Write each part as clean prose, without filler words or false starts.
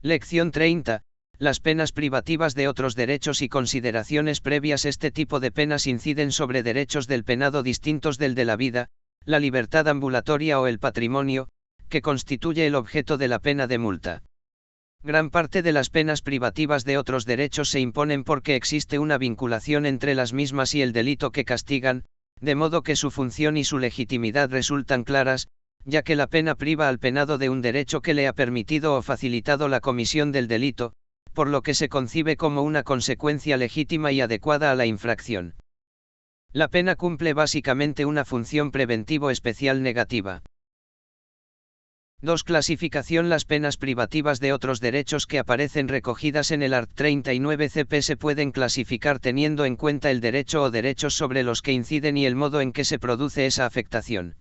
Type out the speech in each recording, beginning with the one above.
Lección 30. Las penas privativas de otros derechos y consideraciones previas. Este tipo de penas inciden sobre derechos del penado distintos del de la vida, la libertad ambulatoria o el patrimonio, que constituye el objeto de la pena de multa. Gran parte de las penas privativas de otros derechos se imponen porque existe una vinculación entre las mismas y el delito que castigan, de modo que su función y su legitimidad resultan claras, ya que la pena priva al penado de un derecho que le ha permitido o facilitado la comisión del delito, por lo que se concibe como una consecuencia legítima y adecuada a la infracción. La pena cumple básicamente una función preventivo especial negativa. 2. Clasificación. Las penas privativas de otros derechos que aparecen recogidas en el art. 39 CP se pueden clasificar teniendo en cuenta el derecho o derechos sobre los que inciden y el modo en que se produce esa afectación.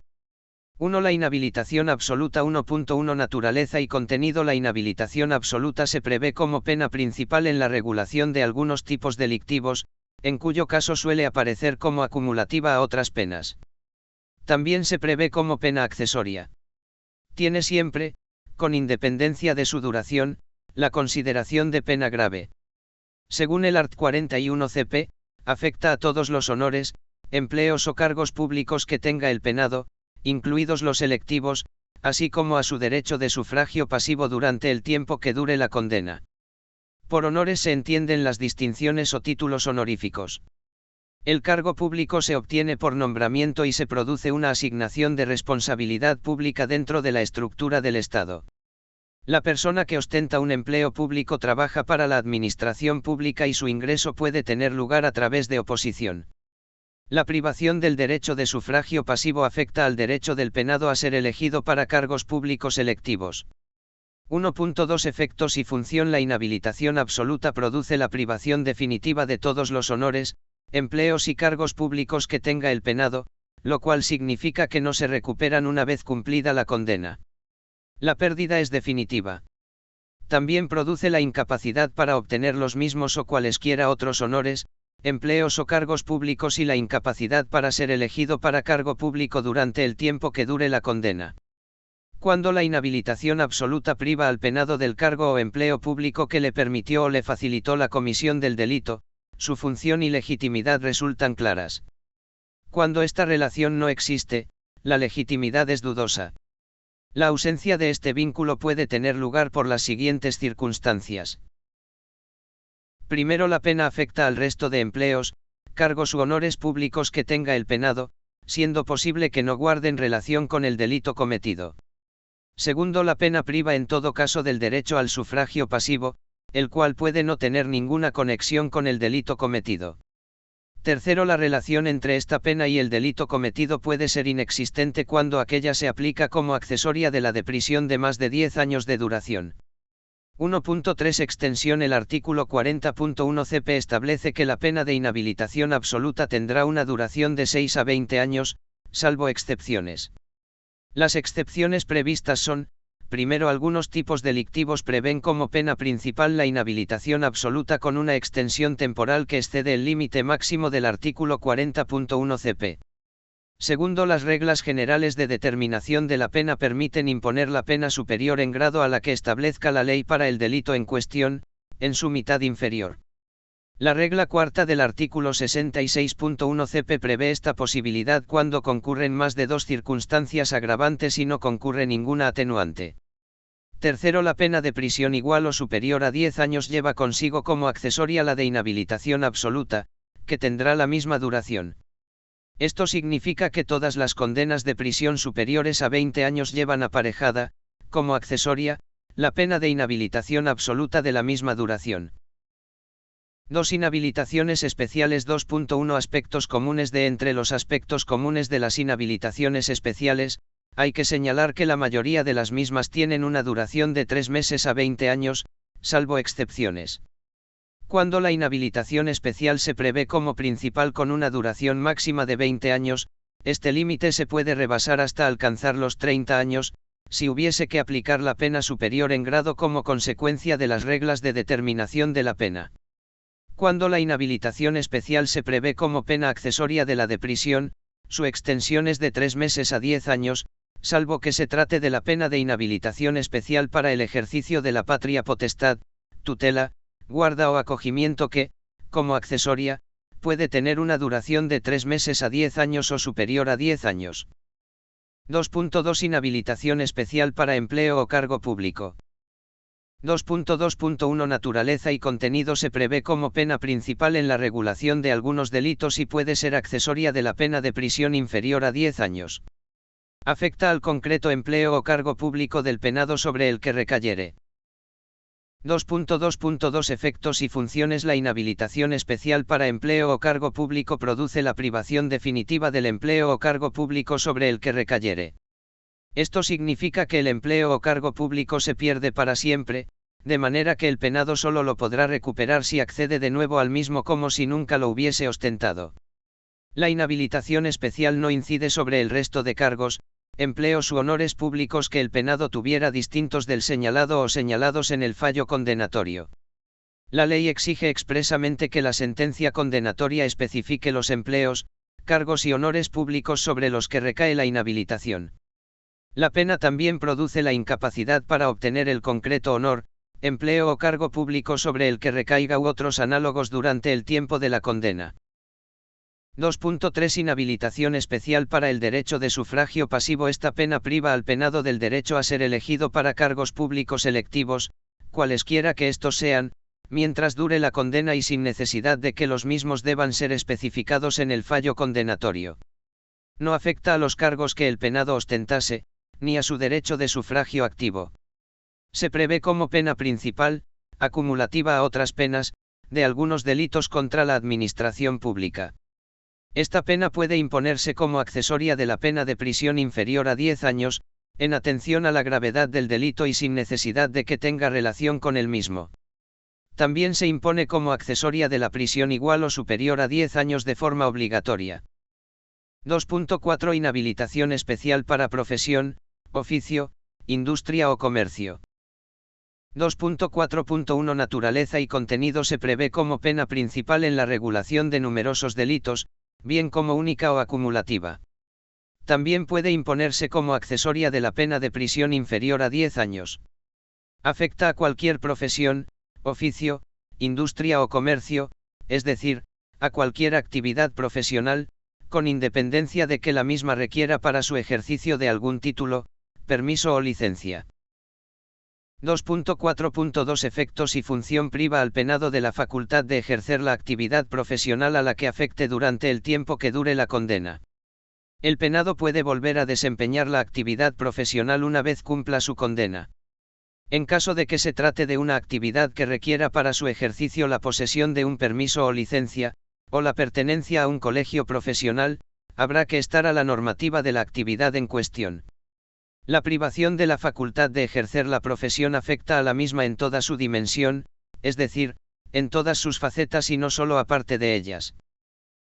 1. La inhabilitación absoluta. 1.1 Naturaleza y contenido. La inhabilitación absoluta se prevé como pena principal en la regulación de algunos tipos delictivos, en cuyo caso suele aparecer como acumulativa a otras penas. También se prevé como pena accesoria. Tiene siempre, con independencia de su duración, la consideración de pena grave. Según el art. 41 CP, afecta a todos los honores, empleos o cargos públicos que tenga el penado, incluidos los electivos, así como a su derecho de sufragio pasivo durante el tiempo que dure la condena. Por honores se entienden las distinciones o títulos honoríficos. El cargo público se obtiene por nombramiento y se produce una asignación de responsabilidad pública dentro de la estructura del Estado. La persona que ostenta un empleo público trabaja para la administración pública y su ingreso puede tener lugar a través de oposición. La privación del derecho de sufragio pasivo afecta al derecho del penado a ser elegido para cargos públicos electivos. 1.2 Efectos y función. La inhabilitación absoluta produce la privación definitiva de todos los honores, empleos y cargos públicos que tenga el penado, lo cual significa que no se recuperan una vez cumplida la condena. La pérdida es definitiva. También produce la incapacidad para obtener los mismos o cualesquiera otros honores, empleos o cargos públicos y la incapacidad para ser elegido para cargo público durante el tiempo que dure la condena. Cuando la inhabilitación absoluta priva al penado del cargo o empleo público que le permitió o le facilitó la comisión del delito, su función y legitimidad resultan claras. Cuando esta relación no existe, la legitimidad es dudosa. La ausencia de este vínculo puede tener lugar por las siguientes circunstancias. Primero, la pena afecta al resto de empleos, cargos u honores públicos que tenga el penado, siendo posible que no guarden relación con el delito cometido. Segundo, la pena priva en todo caso del derecho al sufragio pasivo, el cual puede no tener ninguna conexión con el delito cometido. Tercero, la relación entre esta pena y el delito cometido puede ser inexistente cuando aquella se aplica como accesoria de la de prisión de más de 10 años de duración. 1.3 Extensión. El artículo 40.1 CP establece que la pena de inhabilitación absoluta tendrá una duración de 6 a 20 años, salvo excepciones. Las excepciones previstas son: primero, algunos tipos delictivos prevén como pena principal la inhabilitación absoluta con una extensión temporal que excede el límite máximo del artículo 40.1 CP. Segundo, las reglas generales de determinación de la pena permiten imponer la pena superior en grado a la que establezca la ley para el delito en cuestión, en su mitad inferior. La regla cuarta del artículo 66.1 CP prevé esta posibilidad cuando concurren más de 2 circunstancias agravantes y no concurre ninguna atenuante. Tercero, la pena de prisión igual o superior a 10 años lleva consigo como accesoria la de inhabilitación absoluta, que tendrá la misma duración. Esto significa que todas las condenas de prisión superiores a 20 años llevan aparejada, como accesoria, la pena de inhabilitación absoluta de la misma duración. 2. Inhabilitaciones especiales. 2.1 Aspectos comunes. De entre los aspectos comunes de las inhabilitaciones especiales, hay que señalar que la mayoría de las mismas tienen una duración de 3 meses a 20 años, salvo excepciones. Cuando la inhabilitación especial se prevé como principal con una duración máxima de 20 años, este límite se puede rebasar hasta alcanzar los 30 años, si hubiese que aplicar la pena superior en grado como consecuencia de las reglas de determinación de la pena. Cuando la inhabilitación especial se prevé como pena accesoria de la de prisión, su extensión es de 3 meses a 10 años, salvo que se trate de la pena de inhabilitación especial para el ejercicio de la patria potestad, tutela, guarda o acogimiento que, como accesoria, puede tener una duración de 3 meses a 10 años o superior a 10 años. 2.2 Inhabilitación especial para empleo o cargo público. 2.2.1 Naturaleza y contenido se prevé como pena principal en la regulación de algunos delitos y puede ser accesoria de la pena de prisión inferior a 10 años. Afecta al concreto empleo o cargo público del penado sobre el que recayere. 2.2.2 Efectos y funciones. La inhabilitación especial para empleo o cargo público produce la privación definitiva del empleo o cargo público sobre el que recayere. Esto significa que el empleo o cargo público se pierde para siempre, de manera que el penado solo lo podrá recuperar si accede de nuevo al mismo como si nunca lo hubiese ostentado. La inhabilitación especial no incide sobre el resto de cargos, empleos u honores públicos que el penado tuviera distintos del señalado o señalados en el fallo condenatorio. La ley exige expresamente que la sentencia condenatoria especifique los empleos, cargos y honores públicos sobre los que recae la inhabilitación. La pena también produce la incapacidad para obtener el concreto honor, empleo o cargo público sobre el que recaiga u otros análogos durante el tiempo de la condena. 2.3 Inhabilitación especial para el derecho de sufragio pasivo. Esta pena priva al penado del derecho a ser elegido para cargos públicos electivos, cualesquiera que estos sean, mientras dure la condena y sin necesidad de que los mismos deban ser especificados en el fallo condenatorio. No afecta a los cargos que el penado ostentase, ni a su derecho de sufragio activo. Se prevé como pena principal, acumulativa a otras penas, de algunos delitos contra la administración pública. Esta pena puede imponerse como accesoria de la pena de prisión inferior a 10 años, en atención a la gravedad del delito y sin necesidad de que tenga relación con el mismo. También se impone como accesoria de la prisión igual o superior a 10 años de forma obligatoria. 2.4 Inhabilitación especial para profesión, oficio, industria o comercio. 2.4.1 Naturaleza y contenido se prevé como pena principal en la regulación de numerosos delitos, bien como única o acumulativa. También puede imponerse como accesoria de la pena de prisión inferior a 10 años. Afecta a cualquier profesión, oficio, industria o comercio, es decir, a cualquier actividad profesional, con independencia de que la misma requiera para su ejercicio de algún título, permiso o licencia. 2.4.2 Efectos y función. Priva al penado de la facultad de ejercer la actividad profesional a la que afecte durante el tiempo que dure la condena. El penado puede volver a desempeñar la actividad profesional una vez cumpla su condena. En caso de que se trate de una actividad que requiera para su ejercicio la posesión de un permiso o licencia, o la pertenencia a un colegio profesional, habrá que estar a la normativa de la actividad en cuestión. La privación de la facultad de ejercer la profesión afecta a la misma en toda su dimensión, es decir, en todas sus facetas y no solo a parte de ellas.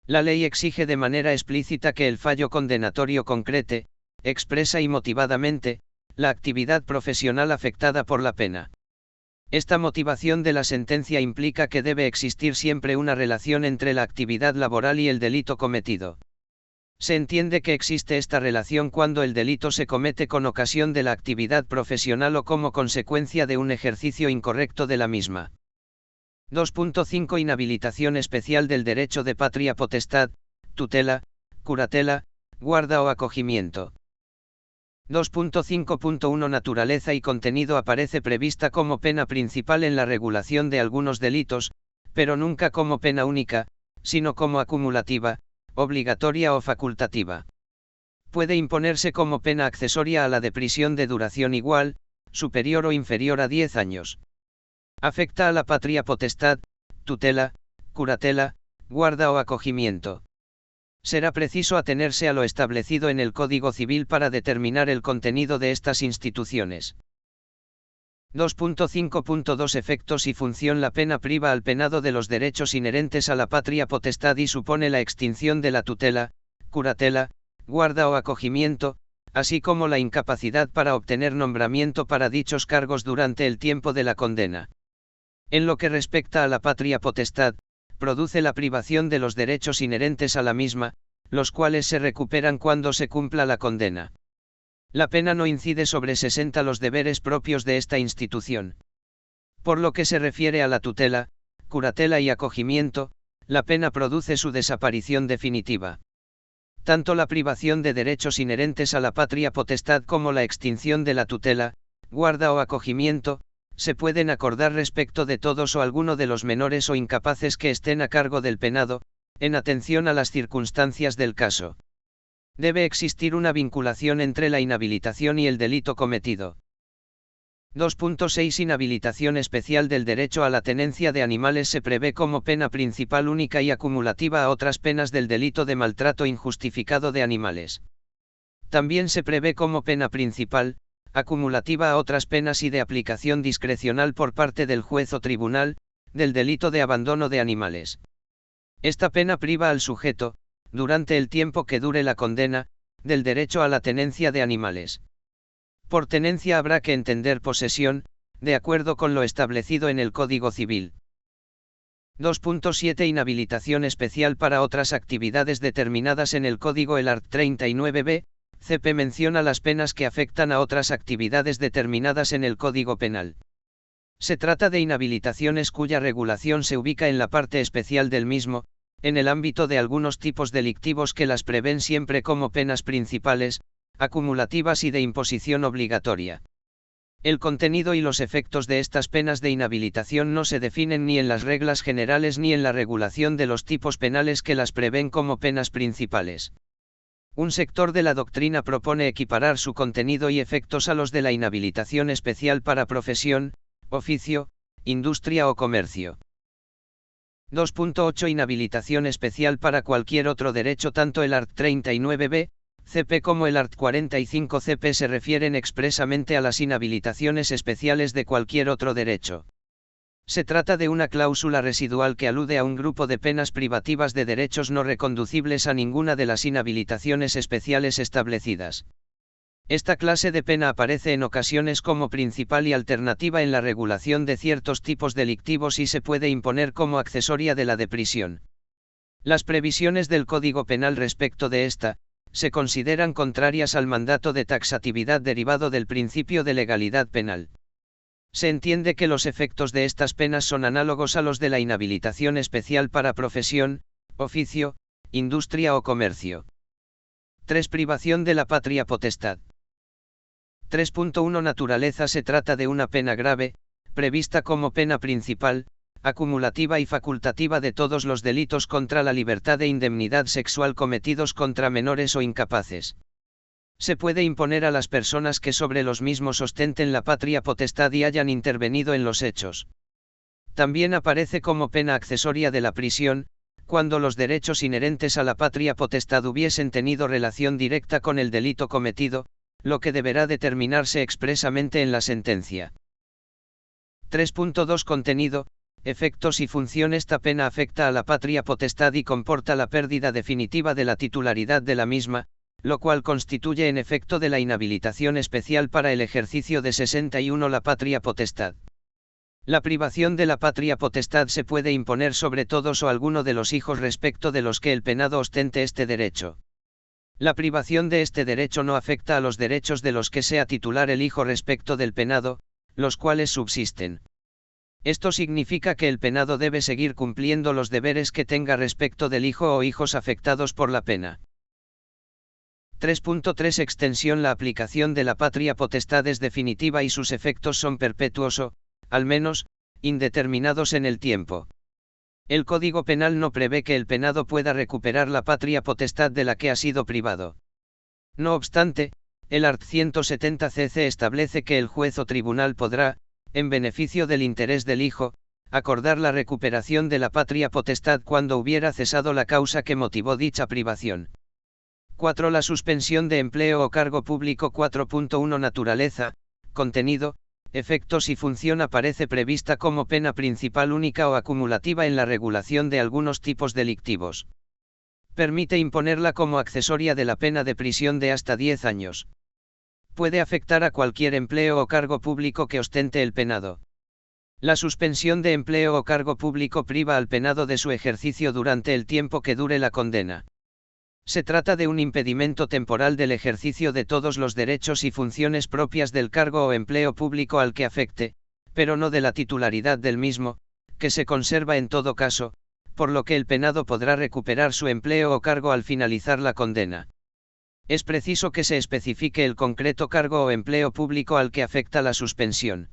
La ley exige de manera explícita que el fallo condenatorio concrete, expresa y motivadamente, la actividad profesional afectada por la pena. Esta motivación de la sentencia implica que debe existir siempre una relación entre la actividad laboral y el delito cometido. Se entiende que existe esta relación cuando el delito se comete con ocasión de la actividad profesional o como consecuencia de un ejercicio incorrecto de la misma. 2.5 Inhabilitación especial del derecho de patria potestad, tutela, curatela, guarda o acogimiento. 2.5.1 Naturaleza y contenido aparece prevista como pena principal en la regulación de algunos delitos, pero nunca como pena única, sino como acumulativa, obligatoria o facultativa. Puede imponerse como pena accesoria a la de prisión de duración igual, superior o inferior a 10 años. Afecta a la patria potestad, tutela, curatela, guarda o acogimiento. Será preciso atenerse a lo establecido en el Código Civil para determinar el contenido de estas instituciones. 2.5.2 Efectos y función. La pena priva al penado de los derechos inherentes a la patria potestad y supone la extinción de la tutela, curatela, guarda o acogimiento, así como la incapacidad para obtener nombramiento para dichos cargos durante el tiempo de la condena. En lo que respecta a la patria potestad, produce la privación de los derechos inherentes a la misma, los cuales se recuperan cuando se cumpla la condena. La pena no incide sobre 60 los deberes propios de esta institución. Por lo que se refiere a la tutela, curatela y acogimiento, la pena produce su desaparición definitiva. Tanto la privación de derechos inherentes a la patria potestad como la extinción de la tutela, guarda o acogimiento, se pueden acordar respecto de todos o alguno de los menores o incapaces que estén a cargo del penado, en atención a las circunstancias del caso. Debe existir una vinculación entre la inhabilitación y el delito cometido. 2.6 Inhabilitación especial del derecho a la tenencia de animales se prevé como pena principal única y acumulativa a otras penas del delito de maltrato injustificado de animales. También se prevé como pena principal, acumulativa a otras penas y de aplicación discrecional por parte del juez o tribunal, del delito de abandono de animales. Esta pena priva al sujeto, durante el tiempo que dure la condena, del derecho a la tenencia de animales. Por tenencia habrá que entender posesión, de acuerdo con lo establecido en el Código Civil. 2.7 Inhabilitación especial para otras actividades determinadas en el Código. El art. 39b, CP menciona las penas que afectan a otras actividades determinadas en el Código Penal. Se trata de inhabilitaciones cuya regulación se ubica en la parte especial del mismo, en el ámbito de algunos tipos delictivos que las prevén siempre como penas principales, acumulativas y de imposición obligatoria. El contenido y los efectos de estas penas de inhabilitación no se definen ni en las reglas generales ni en la regulación de los tipos penales que las prevén como penas principales. Un sector de la doctrina propone equiparar su contenido y efectos a los de la inhabilitación especial para profesión, oficio, industria o comercio. 2.8 Inhabilitación especial para cualquier otro derecho. Tanto el art. 39b, CP como el art. 45 CP se refieren expresamente a las inhabilitaciones especiales de cualquier otro derecho. Se trata de una cláusula residual que alude a un grupo de penas privativas de derechos no reconducibles a ninguna de las inhabilitaciones especiales establecidas. Esta clase de pena aparece en ocasiones como principal y alternativa en la regulación de ciertos tipos delictivos y se puede imponer como accesoria de la de prisión. Las previsiones del Código Penal respecto de esta, se consideran contrarias al mandato de taxatividad derivado del principio de legalidad penal. Se entiende que los efectos de estas penas son análogos a los de la inhabilitación especial para profesión, oficio, industria o comercio. 3. Privación de la patria potestad. 3.1 Naturaleza. Se trata de una pena grave, prevista como pena principal, acumulativa y facultativa de todos los delitos contra la libertad e indemnidad sexual cometidos contra menores o incapaces. Se puede imponer a las personas que sobre los mismos ostenten la patria potestad y hayan intervenido en los hechos. También aparece como pena accesoria de la prisión, cuando los derechos inherentes a la patria potestad hubiesen tenido relación directa con el delito cometido, lo que deberá determinarse expresamente en la sentencia. 3.2 Contenido, efectos y función. Esta pena afecta a la patria potestad y comporta la pérdida definitiva de la titularidad de la misma, lo cual constituye en efecto de la inhabilitación especial para el ejercicio de 61 la patria potestad. La privación de la patria potestad se puede imponer sobre todos o alguno de los hijos respecto de los que el penado ostente este derecho. La privación de este derecho no afecta a los derechos de los que sea titular el hijo respecto del penado, los cuales subsisten. Esto significa que el penado debe seguir cumpliendo los deberes que tenga respecto del hijo o hijos afectados por la pena. 3.3 Extensión. La aplicación de la patria potestad es definitiva y sus efectos son perpetuos o, al menos, indeterminados en el tiempo. El Código Penal no prevé que el penado pueda recuperar la patria potestad de la que ha sido privado. No obstante, el art. 170 cc establece que el juez o tribunal podrá, en beneficio del interés del hijo, acordar la recuperación de la patria potestad cuando hubiera cesado la causa que motivó dicha privación. 4. La suspensión de empleo o cargo público. 4.1 Naturaleza, contenido, efectos y función. Aparece prevista como pena principal única o acumulativa en la regulación de algunos tipos delictivos. Permite imponerla como accesoria de la pena de prisión de hasta 10 años. Puede afectar a cualquier empleo o cargo público que ostente el penado. La suspensión de empleo o cargo público priva al penado de su ejercicio durante el tiempo que dure la condena. Se trata de un impedimento temporal del ejercicio de todos los derechos y funciones propias del cargo o empleo público al que afecte, pero no de la titularidad del mismo, que se conserva en todo caso, por lo que el penado podrá recuperar su empleo o cargo al finalizar la condena. Es preciso que se especifique el concreto cargo o empleo público al que afecta la suspensión.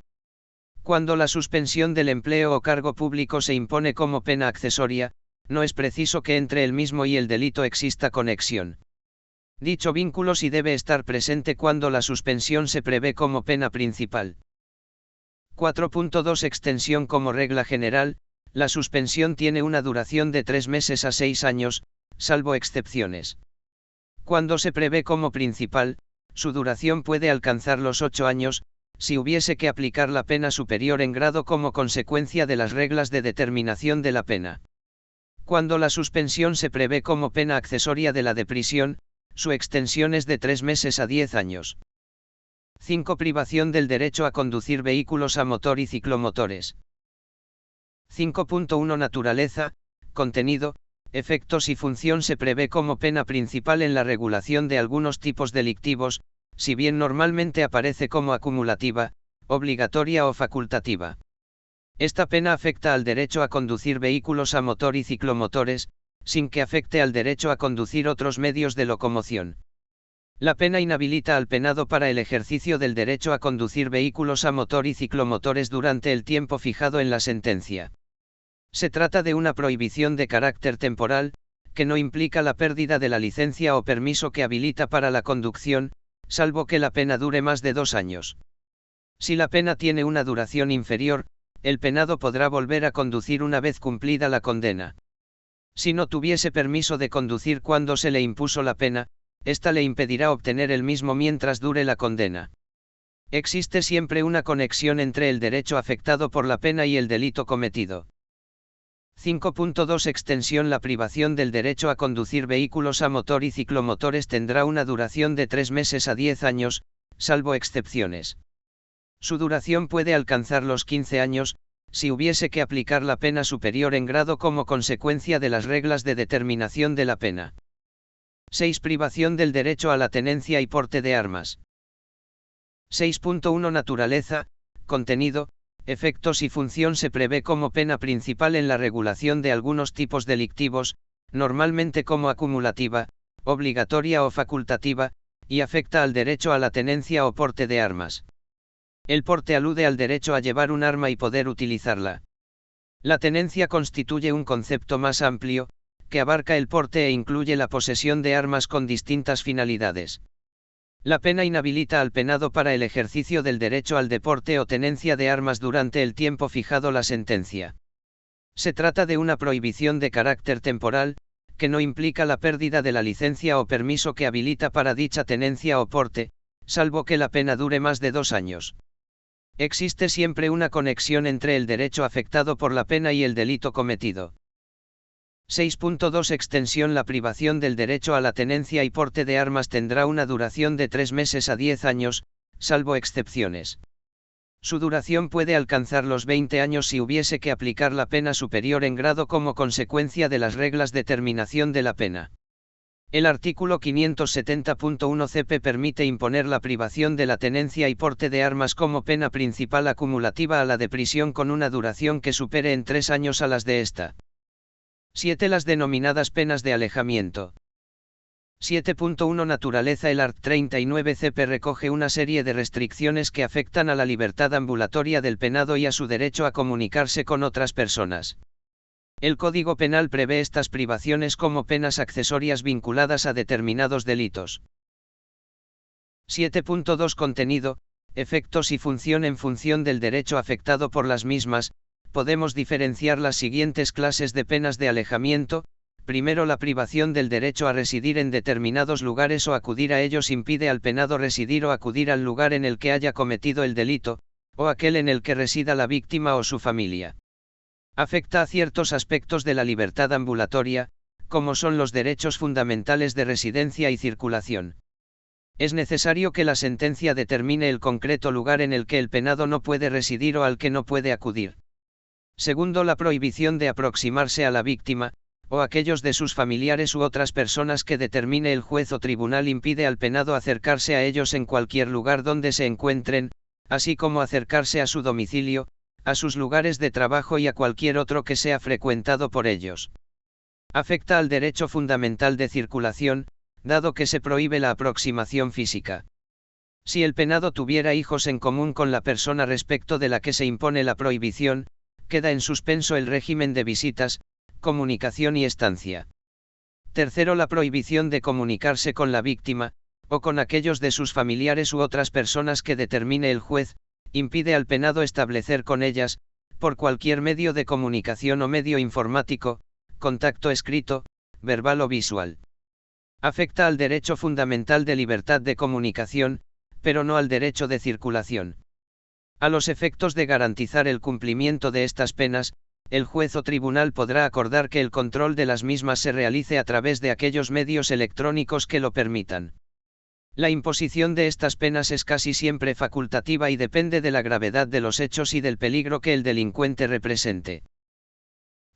Cuando la suspensión del empleo o cargo público se impone como pena accesoria, no es preciso que entre el mismo y el delito exista conexión. Dicho vínculo sí debe estar presente cuando la suspensión se prevé como pena principal. 4.2 Extensión. Como regla general, la suspensión tiene una duración de 3 meses a 6 años, salvo excepciones. Cuando se prevé como principal, su duración puede alcanzar los 8 años, si hubiese que aplicar la pena superior en grado como consecuencia de las reglas de determinación de la pena. Cuando la suspensión se prevé como pena accesoria de la de prisión, su extensión es de 3 meses a 10 años. 5. Privación del derecho a conducir vehículos a motor y ciclomotores. 5.1 Naturaleza, contenido, efectos y función. Se prevé como pena principal en la regulación de algunos tipos delictivos, si bien normalmente aparece como acumulativa, obligatoria o facultativa. Esta pena afecta al derecho a conducir vehículos a motor y ciclomotores, sin que afecte al derecho a conducir otros medios de locomoción. La pena inhabilita al penado para el ejercicio del derecho a conducir vehículos a motor y ciclomotores durante el tiempo fijado en la sentencia. Se trata de una prohibición de carácter temporal, que no implica la pérdida de la licencia o permiso que habilita para la conducción, salvo que la pena dure más de 2 años. Si la pena tiene una duración inferior, el penado podrá volver a conducir una vez cumplida la condena. Si no tuviese permiso de conducir cuando se le impuso la pena, esta le impedirá obtener el mismo mientras dure la condena. Existe siempre una conexión entre el derecho afectado por la pena y el delito cometido. 5.2 Extensión. La privación del derecho a conducir vehículos a motor y ciclomotores tendrá una duración de 3 meses a 10 años, salvo excepciones. Su duración puede alcanzar los 15 años, si hubiese que aplicar la pena superior en grado como consecuencia de las reglas de determinación de la pena. 6. Privación del derecho a la tenencia y porte de armas. 6.1 Naturaleza, contenido, efectos y función. Se prevé como pena principal en la regulación de algunos tipos delictivos, normalmente como acumulativa, obligatoria o facultativa, y afecta al derecho a la tenencia o porte de armas. El porte alude al derecho a llevar un arma y poder utilizarla. La tenencia constituye un concepto más amplio, que abarca el porte e incluye la posesión de armas con distintas finalidades. La pena inhabilita al penado para el ejercicio del derecho al deporte o tenencia de armas durante el tiempo fijado la sentencia. Se trata de una prohibición de carácter temporal, que no implica la pérdida de la licencia o permiso que habilita para dicha tenencia o porte, salvo que la pena dure más de 2 años. Existe siempre una conexión entre el derecho afectado por la pena y el delito cometido. 6.2 Extensión. La privación del derecho a la tenencia y porte de armas tendrá una duración de 3 meses a 10 años, salvo excepciones. Su duración puede alcanzar los 20 años si hubiese que aplicar la pena superior en grado como consecuencia de las reglas de determinación de la pena. El artículo 570.1 CP permite imponer la privación de la tenencia y porte de armas como pena principal acumulativa a la de prisión con una duración que supere en 3 años a las de esta. 7. Las denominadas penas de alejamiento. 7.1 Naturaleza. El art. 39 CP recoge una serie de restricciones que afectan a la libertad ambulatoria del penado y a su derecho a comunicarse con otras personas. El Código Penal prevé estas privaciones como penas accesorias vinculadas a determinados delitos. 7.2 Contenido, efectos y función. En función del derecho afectado por las mismas, podemos diferenciar las siguientes clases de penas de alejamiento. Primero, la privación del derecho a residir en determinados lugares o acudir a ellos impide al penado residir o acudir al lugar en el que haya cometido el delito, o aquel en el que resida la víctima o su familia. Afecta a ciertos aspectos de la libertad ambulatoria, como son los derechos fundamentales de residencia y circulación. Es necesario que la sentencia determine el concreto lugar en el que el penado no puede residir o al que no puede acudir. Segundo, la prohibición de aproximarse a la víctima, o aquellos de sus familiares u otras personas que determine el juez o tribunal impide al penado acercarse a ellos en cualquier lugar donde se encuentren, así como acercarse a su domicilio, a sus lugares de trabajo y a cualquier otro que sea frecuentado por ellos. Afecta al derecho fundamental de circulación, dado que se prohíbe la aproximación física. Si el penado tuviera hijos en común con la persona respecto de la que se impone la prohibición, queda en suspenso el régimen de visitas, comunicación y estancia. Tercero, la prohibición de comunicarse con la víctima, o con aquellos de sus familiares u otras personas que determine el juez, impide al penado establecer con ellas, por cualquier medio de comunicación o medio informático, contacto escrito, verbal o visual. Afecta al derecho fundamental de libertad de comunicación, pero no al derecho de circulación. A los efectos de garantizar el cumplimiento de estas penas, el juez o tribunal podrá acordar que el control de las mismas se realice a través de aquellos medios electrónicos que lo permitan. La imposición de estas penas es casi siempre facultativa y depende de la gravedad de los hechos y del peligro que el delincuente represente.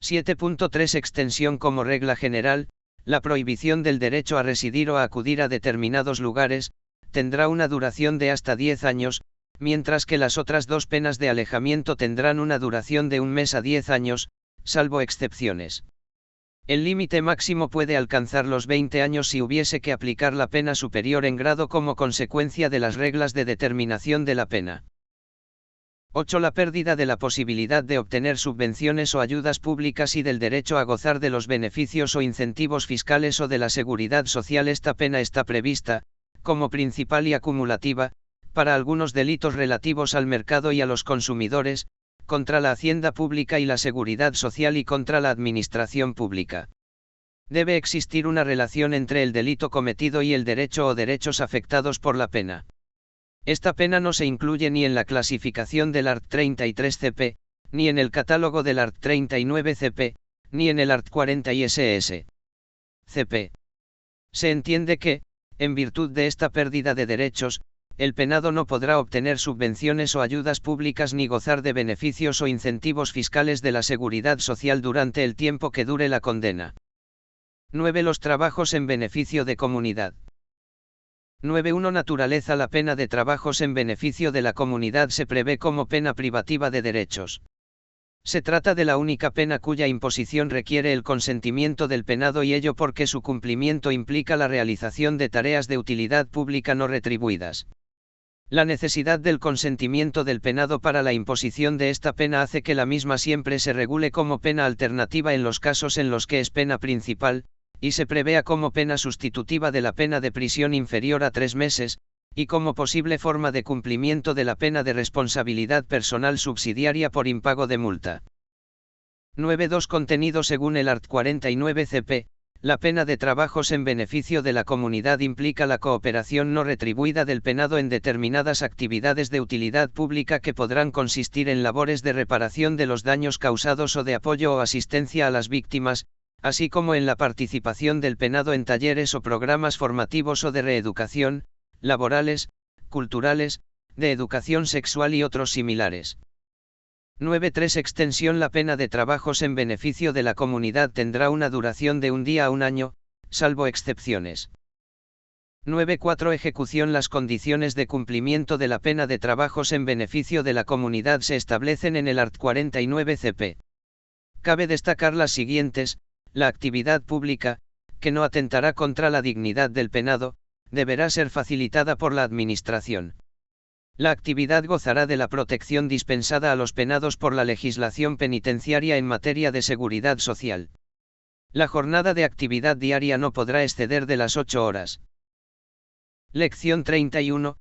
7.3 Extensión. Como regla general, la prohibición del derecho a residir o a acudir a determinados lugares, tendrá una duración de hasta 10 años, mientras que las otras dos penas de alejamiento tendrán una duración de 1 mes a 10 años, salvo excepciones. El límite máximo puede alcanzar los 20 años si hubiese que aplicar la pena superior en grado como consecuencia de las reglas de determinación de la pena. 8. La pérdida de la posibilidad de obtener subvenciones o ayudas públicas y del derecho a gozar de los beneficios o incentivos fiscales o de la seguridad social. Esta pena está prevista, como principal y acumulativa, para algunos delitos relativos al mercado y a los consumidores, contra la hacienda pública y la seguridad social y contra la administración pública. Debe existir una relación entre el delito cometido y el derecho o derechos afectados por la pena. Esta pena no se incluye ni en la clasificación del art. 33 CP, ni en el catálogo del art. 39 CP, ni en el art. 40 ISS. CP. Se entiende que, en virtud de esta pérdida de derechos, el penado no podrá obtener subvenciones o ayudas públicas ni gozar de beneficios o incentivos fiscales de la seguridad social durante el tiempo que dure la condena. 9. Los trabajos en beneficio de comunidad. 9.1 Naturaleza. La pena de trabajos en beneficio de la comunidad se prevé como pena privativa de derechos. Se trata de la única pena cuya imposición requiere el consentimiento del penado y ello porque su cumplimiento implica la realización de tareas de utilidad pública no retribuidas. La necesidad del consentimiento del penado para la imposición de esta pena hace que la misma siempre se regule como pena alternativa en los casos en los que es pena principal, y se prevea como pena sustitutiva de la pena de prisión inferior a 3 meses, y como posible forma de cumplimiento de la pena de responsabilidad personal subsidiaria por impago de multa. 9.2 Contenido. Según el art. 49 CP, la pena de trabajos en beneficio de la comunidad implica la cooperación no retribuida del penado en determinadas actividades de utilidad pública que podrán consistir en labores de reparación de los daños causados o de apoyo o asistencia a las víctimas, así como en la participación del penado en talleres o programas formativos o de reeducación, laborales, culturales, de educación sexual y otros similares. 9.3 Extensión. La pena de trabajos en beneficio de la comunidad tendrá una duración de 1 día a 1 año, salvo excepciones. 9.4 Ejecución. Las condiciones de cumplimiento de la pena de trabajos en beneficio de la comunidad se establecen en el art. 49 CP. Cabe destacar las siguientes: la actividad pública, que no atentará contra la dignidad del penado, deberá ser facilitada por la Administración. La actividad gozará de la protección dispensada a los penados por la legislación penitenciaria en materia de seguridad social. La jornada de actividad diaria no podrá exceder de las 8 horas. Lección 31.